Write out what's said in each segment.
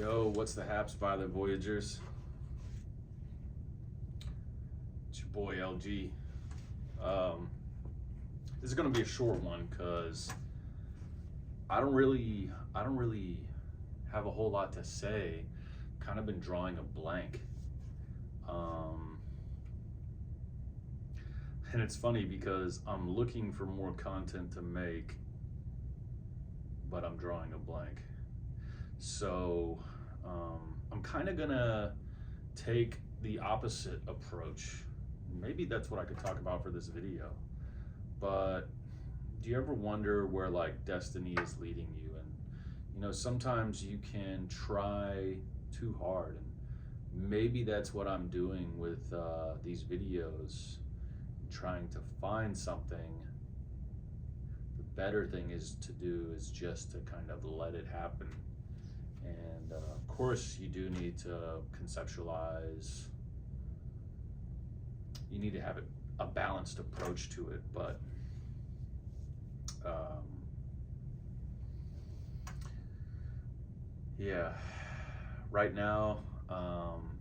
Yo, what's the haps by the Voyagers? It's your boy LG. This is gonna be a short one because I don't really have a whole lot to say. Kind of been drawing a blank. And it's funny because I'm looking for more content to make, but I'm drawing a blank. So I'm kind of gonna take the opposite approach. Maybe that's what I could talk about for this video. But do you ever wonder where like destiny is leading you? And you know, sometimes you can try too hard, and maybe that's what I'm doing with these videos, trying to find something. The better thing is to do is just to kind of let it happen. And of course you do need to conceptualize, you need to have a balanced approach to it, but yeah, right now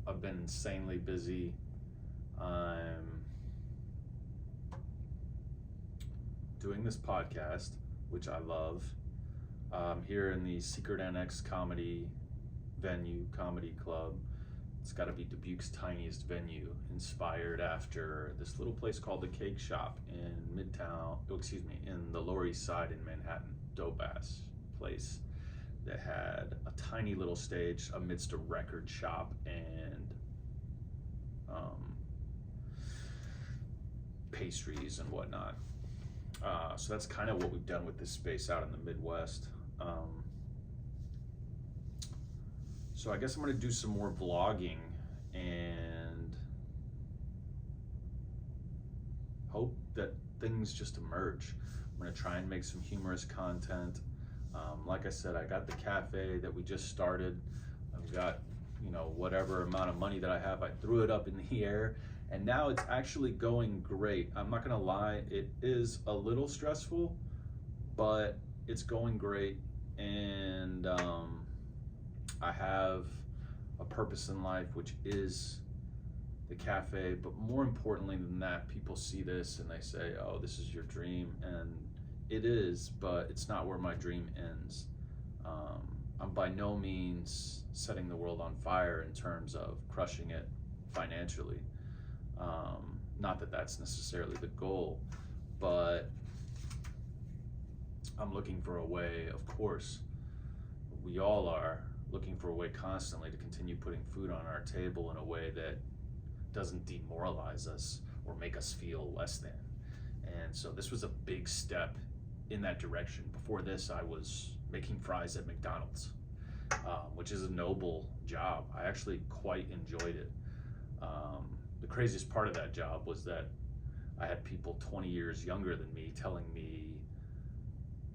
I've been insanely busy. I'm doing this podcast, which I love, here in the Secret Annex comedy club. It's got to be Dubuque's tiniest venue, inspired after this little place called the Cake Shop in in the Lower East Side in Manhattan. Dope ass place that had a tiny little stage amidst a record shop and pastries and whatnot. So that's kind of what we've done with this space out in the Midwest. So I guess I'm gonna do some more vlogging and hope that things just emerge. I'm gonna try and make some humorous content. Like I said, I got the cafe that we just started. I've got, you know, whatever amount of money that I have, I threw it up in the air, and now it's actually going great. I'm not gonna lie, it is a little stressful, but it's going great. And I have a purpose in life, which is the cafe. But more importantly than that, people see this and they say, oh, this is your dream. And it is, but it's not where my dream ends. I'm by no means setting the world on fire in terms of crushing it financially. Not that that's necessarily the goal, but I'm looking for a way, of course, we all are looking for a way constantly to continue putting food on our table in a way that doesn't demoralize us or make us feel less than. And so this was a big step in that direction. Before this, I was making fries at McDonald's, which is a noble job. I actually quite enjoyed it. The craziest part of that job was that I had people 20 years younger than me telling me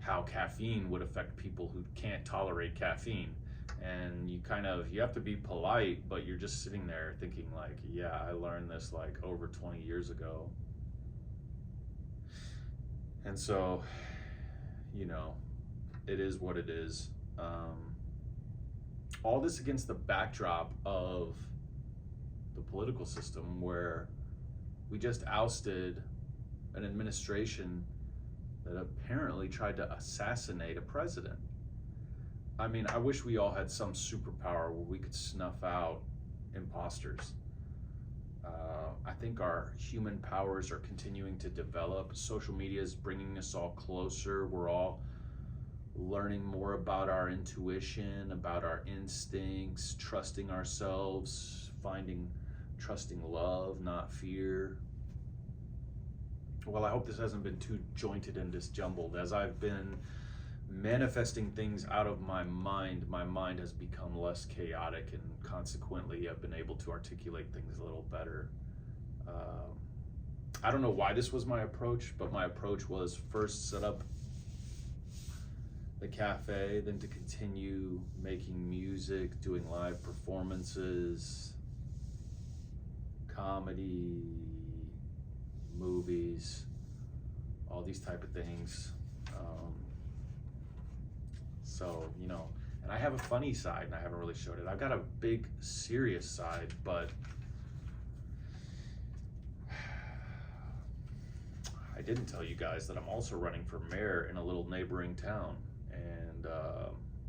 how caffeine would affect people who can't tolerate caffeine. And you have to be polite, but you're just sitting there thinking like, yeah, I learned this like over 20 years ago. And so, you know, it is what it is. All this against the backdrop of the political system, where we just ousted an administration that apparently tried to assassinate a president. I mean, I wish we all had some superpower where we could snuff out imposters. I think our human powers are continuing to develop. Social media is bringing us all closer. We're all learning more about our intuition, about our instincts, trusting ourselves, trusting love, not fear. Well, I hope this hasn't been too jointed and disjumbled. As I've been manifesting things out of my mind has become less chaotic, and consequently I've been able to articulate things a little better. I don't know why this was my approach, but my approach was first set up the cafe, then to continue making music, doing live performances, comedy, movies, all these type of things. So, you know, And I have a funny side and I haven't really showed it. I've got a big serious side, but I didn't tell you guys that I'm also running for mayor in a little neighboring town, and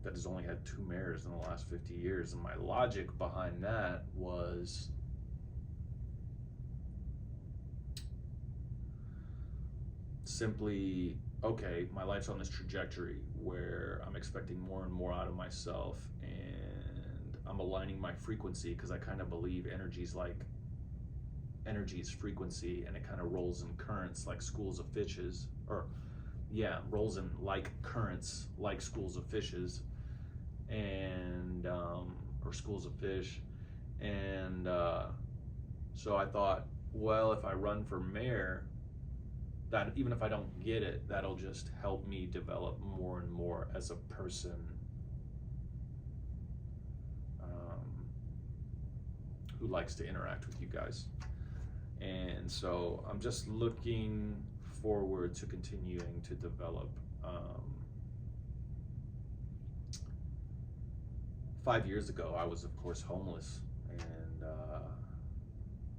that has only had 2 mayors in the last 50 years. And my logic behind that was simply, okay, my life's on this trajectory where I'm expecting more and more out of myself, and I'm aligning my frequency, because I kind of believe energy is frequency, and it kind of rolls in currents like schools of fishes, or yeah, rolls in like currents like schools of fishes, and or schools of fish. And so I thought, well, if I run for mayor, that even if I don't get it, that'll just help me develop more and more as a person, who likes to interact with you guys. And so I'm just looking forward to continuing to develop. 5 years ago, I was, of course, homeless, and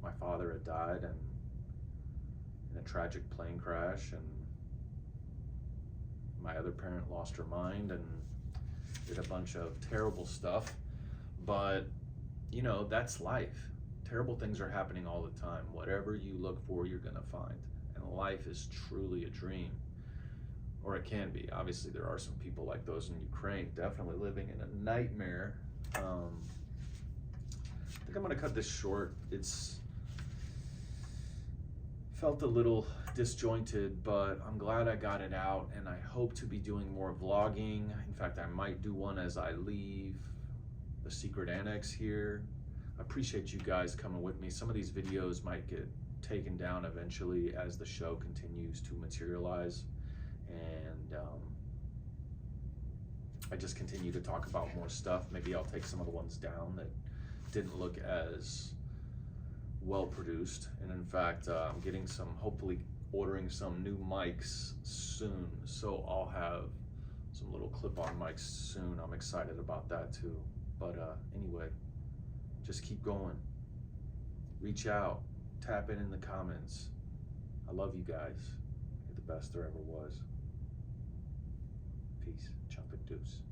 my father had died in a tragic plane crash, and my other parent lost her mind and did a bunch of terrible stuff. But, you know, that's life. Terrible things are happening all the time. Whatever you look for, you're gonna find. And life is truly a dream. Or it can be. Obviously, there are some people like those in Ukraine, definitely living in a nightmare. I think I'm gonna cut this short. It's felt a little disjointed, but I'm glad I got it out, and I hope to be doing more vlogging. In fact, I might do one as I leave the secret annex here. I appreciate you guys coming with me. Some of these videos might get taken down eventually as the show continues to materialize, and I just continue to talk about more stuff. Maybe I'll take some of the ones down that didn't look as well produced. And in fact, I'm getting some, hopefully ordering some new mics soon, so I'll have some little clip-on mics soon. I'm excited about that too. But anyway, just keep going, reach out, tap in the comments. I love you guys. You're the best there ever was. Peace, chunk and deuce.